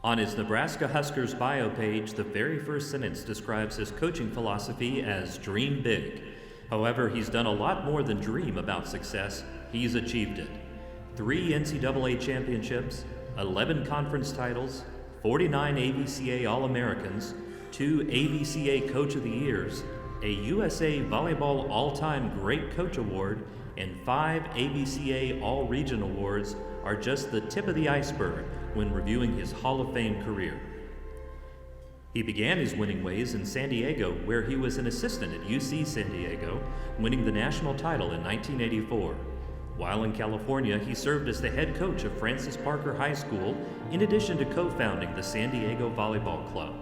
On his Nebraska Huskers bio page, the very first sentence describes his coaching philosophy as dream big. However, he's done a lot more than dream about success. He's achieved it. 3 NCAA championships, 11 conference titles, 49 AVCA All-Americans, 2 AVCA Coach of the Years, a USA Volleyball All-Time Great Coach Award, and 5 AVCA All-Region Awards are just the tip of the iceberg when reviewing his Hall of Fame career. He began his winning ways in San Diego, where he was an assistant at UC San Diego, winning the national title in 1984. While in California, he served as the head coach of Francis Parker High School, in addition to co-founding the San Diego Volleyball Club.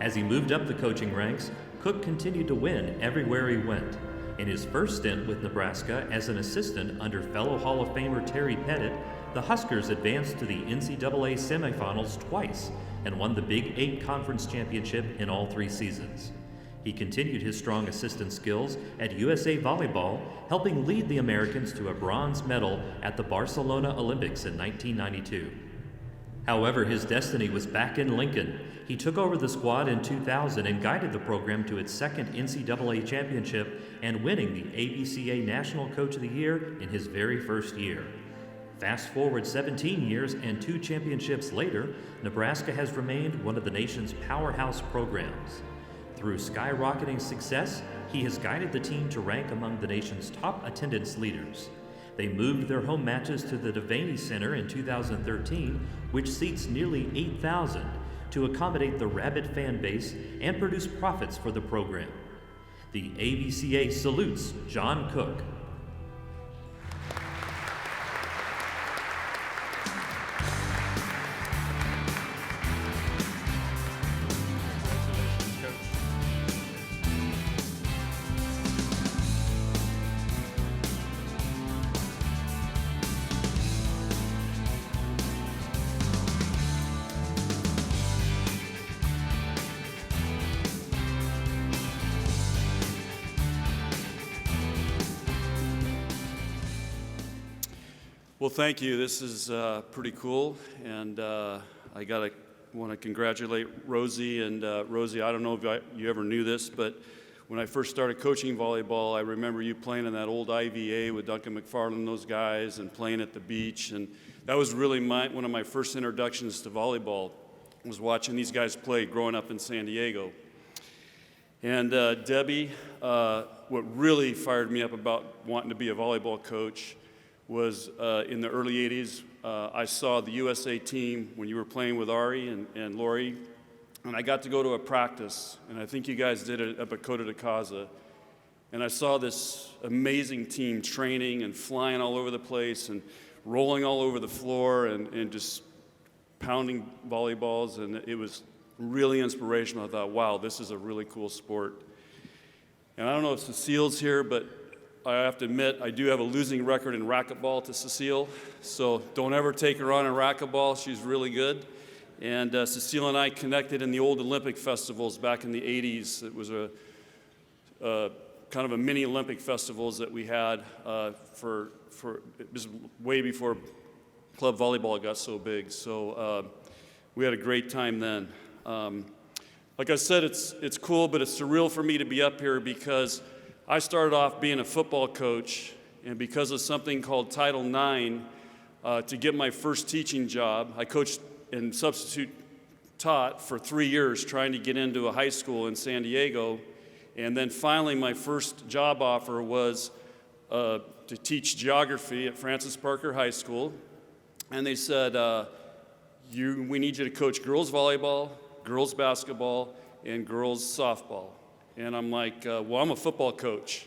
As he moved up the coaching ranks, Cook continued to win everywhere he went. In his first stint with Nebraska as an assistant under fellow Hall of Famer Terry Pettit, the Huskers advanced to the NCAA semifinals twice and won the Big 8 Conference Championship in all 3 seasons. He continued his strong assistant skills at USA Volleyball, helping lead the Americans to a bronze medal at the Barcelona Olympics in 1992. However, his destiny was back in Lincoln. He took over the squad in 2000 and guided the program to its second NCAA championship and winning the AVCA National Coach of the Year in his very first year. Fast forward 17 years and 2 championships later, Nebraska has remained one of the nation's powerhouse programs. Through skyrocketing success, he has guided the team to rank among the nation's top attendance leaders. They moved their home matches to the Devaney Center in 2013, which seats nearly 8,000, to accommodate the rabid fan base and produce profits for the program. The AVCA salutes John Cook. Well, thank you. This is pretty cool, and I want to congratulate Rosie. And Rosie, I don't know if you ever knew this, but when I first started coaching volleyball, I remember you playing in that old IVA with Duncan McFarland and those guys, and playing at the beach. And that was really one of my first introductions to volleyball, was watching these guys play growing up in San Diego. And Debbie, what really fired me up about wanting to be a volleyball coach was in the early 80s. I saw the USA team when you were playing with Ari and Lori, and I got to go to a practice, and I think you guys did it up at Coda de Casa, and I saw this amazing team training and flying all over the place and rolling all over the floor and just pounding volleyballs, and it was really inspirational. I thought, wow, this is a really cool sport. And I don't know if Cecile's here, but I have to admit, I do have a losing record in racquetball to Cecile, so don't ever take her on in racquetball. She's really good. And Cecile and I connected in the old Olympic festivals back in the 80s. It was a kind of a mini Olympic festivals that we had it was way before club volleyball got so big. So we had a great time then. Like I said, it's cool, but it's surreal for me to be up here because I started off being a football coach, and because of something called Title IX, to get my first teaching job, I coached and substitute taught for 3 years trying to get into a high school in San Diego, and then finally my first job offer was to teach geography at Francis Parker High School, and they said, we need you to coach girls volleyball, girls basketball, and girls softball. And I'm like, well, I'm a football coach.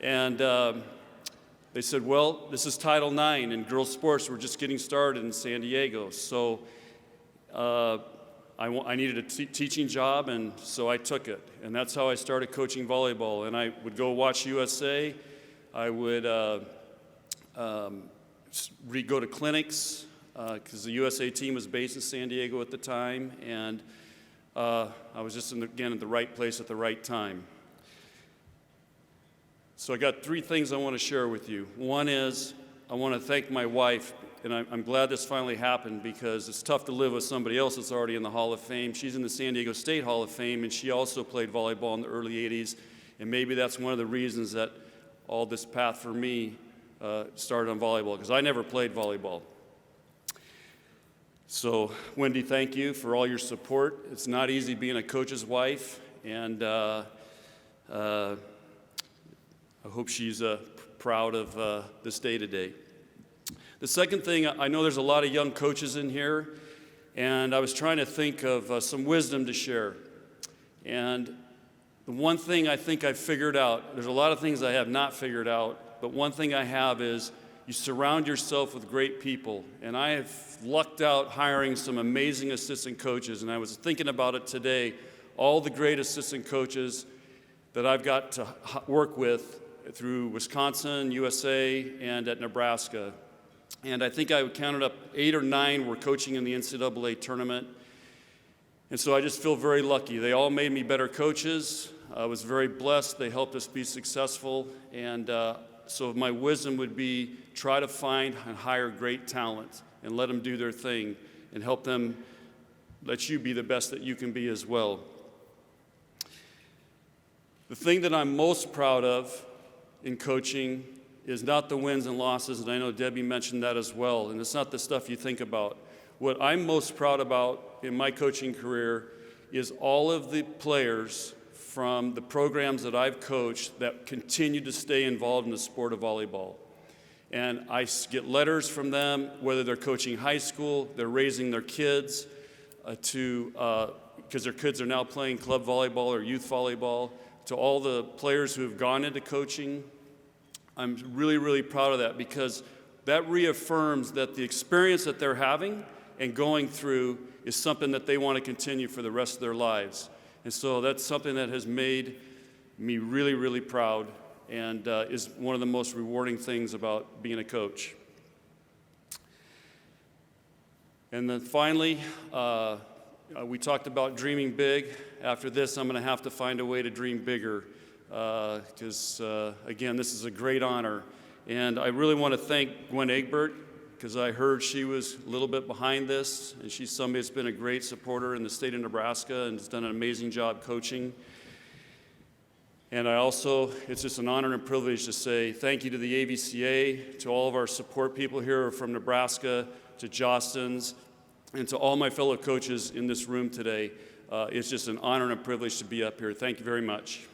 And they said, well, this is Title IX, and girls sports were just getting started in San Diego. So I needed a teaching job, and so I took it. And that's how I started coaching volleyball. And I would go watch USA. I would go to clinics, because the USA team was based in San Diego at the time. And I was just, again, at the right place at the right time. So I got 3 things I want to share with you. One is I want to thank my wife, and I'm glad this finally happened because it's tough to live with somebody else that's already in the Hall of Fame. She's in the San Diego State Hall of Fame, and she also played volleyball in the early 80s, and maybe that's one of the reasons that all this path for me started on volleyball, because I never played volleyball. So, Wendy, thank you for all your support. It's not easy being a coach's wife, and I hope she's proud of this day today. The second thing, I know there's a lot of young coaches in here, and I was trying to think of some wisdom to share. And the one thing I think I've figured out, there's a lot of things I have not figured out, but one thing I have is you surround yourself with great people. And I have lucked out hiring some amazing assistant coaches, and I was thinking about it today, all the great assistant coaches that I've got to work with through Wisconsin, USA, and at Nebraska. And I think I counted up 8 or 9 were coaching in the NCAA tournament. And so I just feel very lucky. They all made me better coaches. I was very blessed. They helped us be successful. And so my wisdom would be try to find and hire great talent and let them do their thing and help them let you be the best that you can be as well. The thing that I'm most proud of in coaching is not the wins and losses, and I know Debbie mentioned that as well, and it's not the stuff you think about. What I'm most proud about in my coaching career is all of the players from the programs that I've coached that continue to stay involved in the sport of volleyball. And I get letters from them, whether they're coaching high school, they're raising their kids, because their kids are now playing club volleyball or youth volleyball, to all the players who have gone into coaching. I'm really, really proud of that because that reaffirms that the experience that they're having and going through is something that they want to continue for the rest of their lives. And so that's something that has made me really, really proud and is one of the most rewarding things about being a coach. And then finally, we talked about dreaming big. After this, I'm going to have to find a way to dream bigger because, again, this is a great honor. And I really want to thank Gwen Egbert because I heard she was a little bit behind this, and she's somebody that's been a great supporter in the state of Nebraska and has done an amazing job coaching. And it's just an honor and a privilege to say thank you to the AVCA, to all of our support people here from Nebraska, to Jostens, and to all my fellow coaches in this room today. It's just an honor and a privilege to be up here. Thank you very much.